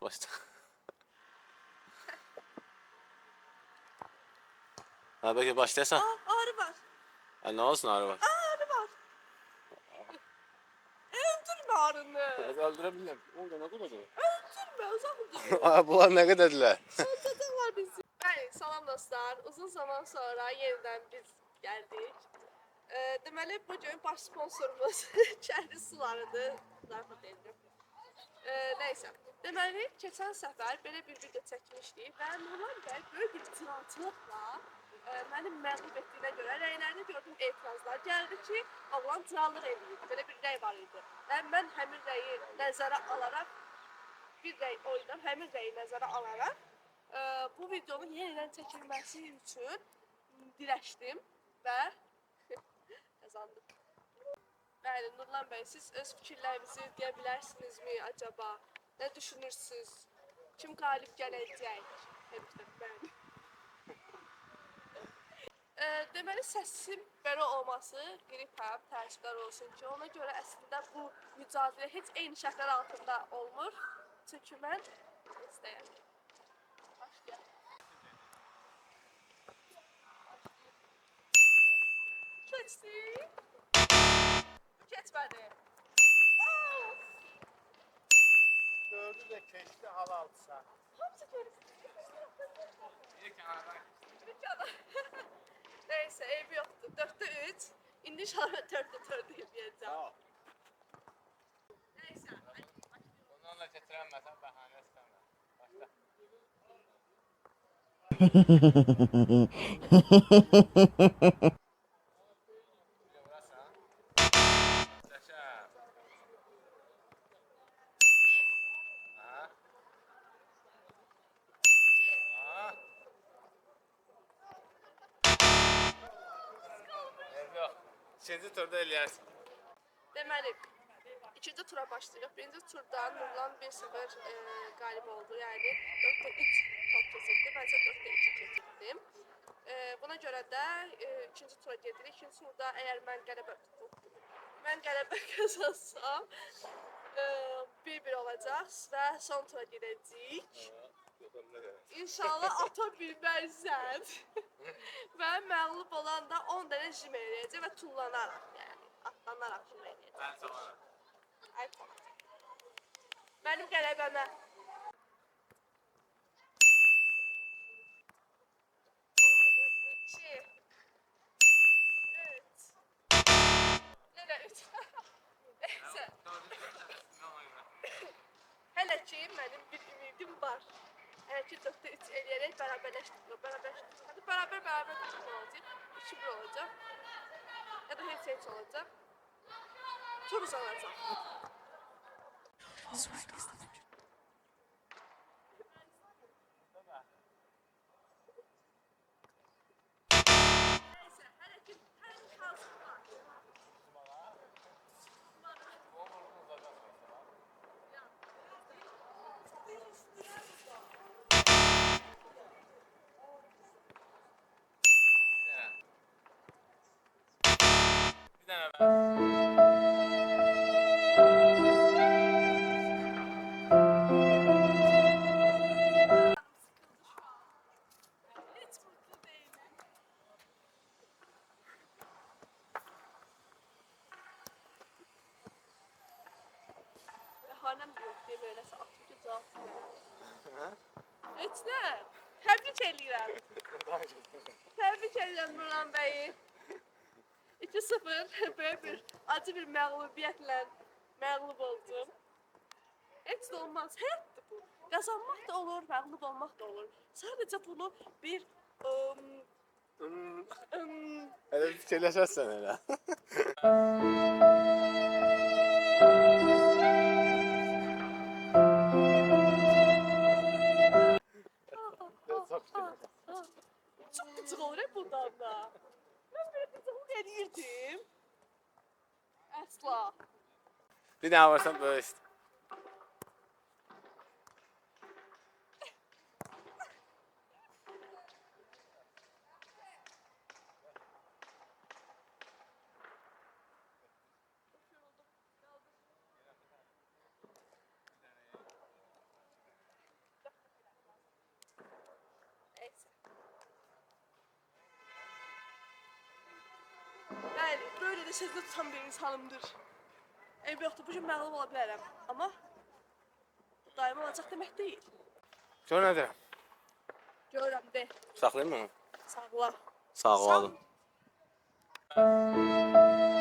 Başla. Ha belki başlasan. Arı var. Ha, ne olsun arı var. Arı var. Öldürme arını. Öldürebilirim. Orada ne kadar? Öldürme, uzak dur. Aa, bunlar ne kadarlar? Öldürdüler bizi. Bəli, salam dostlar. Uzun zaman sonra yeniden biz geldik. Deməli, bugün baş sponsorumuz Şəhri Sularıdır. Zarafat edirəm. Neyse. Deməli, keçən səfər belə bir video çəkmişdik və Nurlan bəy böyük bir tıratılıqla mənim məğlub etdiyinə görə rəylərini gördüm, etirazlar gəldi ki, oğlan tiralıq eləyib. Belə bir rəy var idi. Və mən həmin rəyi nəzərə alaraq, bir rəy oyundan həmin rəyi nəzərə alaraq bu videonun yenidən çəkilməsi üçün diləşdim və kazandım. Bəli, Nurlan bəy, siz öz fikirlərinizi deyə bilərsinizmi acaba? Nə düşünürsünüz? Kim qalib gələcək? Həmişə mən. Deməli, səsim belə olması qripəm, təəssüflər olsun ki, ona görə əslində bu mücadilə heç eyni şərtlər altında olmur. Çünki mən istəyəm. Başlayaq. Keçdi. Keçmədi. Gördü de keçti halalsa. Hamısı görürsün. Bir kenardan Neyse, eybi yoktu. 4'te 3. İndi inşallah 4'te 4 eləyəcəm. Sağ. Neyse. Bundan da getiremezsen bahane istemem. Başla. Burası ha. Yaşa. Aha. Aha. Ev yok. İkinci turda eləyərsin. Deməli, ikinci tura başlayırıq. Birinci turda Nurlan 1-0 qalib oldu. Yəni 4'te 3 top keçirdi. Mən isə 4'te 2 keçirdim. Buna görə də ikinci tura gedirik. İkinci turda əgər mən qələbə qazansam 1-1 olacaq və son tura gedəcəyik. İnşallah ata bilməzsən. Və məğlub olan da 10 dənə jim eləyəcək və tullanaraq, yəni atlanaraq jim eləyəcək. Ben sonra. Ay, mənim qələbəmə. İki. Üç. Yenə üç. Neyse. Hələ ki, mənim bir ümidim var. Hələ ki, 4'te 3 eləyərək bərabərləşdik. Hadi bərabər olacaq. 2-1 olacaq. Ya da heç olacaq. Tur uzanacaq. Neyse, hələ ki, şansım var. Bir tane ben. Hiç mutlu değilim. Bahanem de yok diye böylesi atınca cevap veriyorum. Heç nə? Təbrik edirəm. Təbrik edirəm Nurlan bəyi. 2-0 böyük bir acı bir məğlubiyyətlə məğlub oldum. Heç də olmaz. Həyatdır bu. Qazanmaq da olur, məğlub olmaq da olur. Sadəcə bunu bir Hele bir şeyleşersen hele. çok gıcık olur hep bundan da. Ben böyle gıcıklık edirdim. Asla. Bir daha varsan böyle işte. böyle də sözdə tutan bir insanımdır. Eybi yoxdur, bu gün məğlub ola bilərəm. Amma daim olacaq demək deyil. Gör nədir? Görürəm, de. Saxlayayım mı onu? Sağla. Sağ ol. Sağ-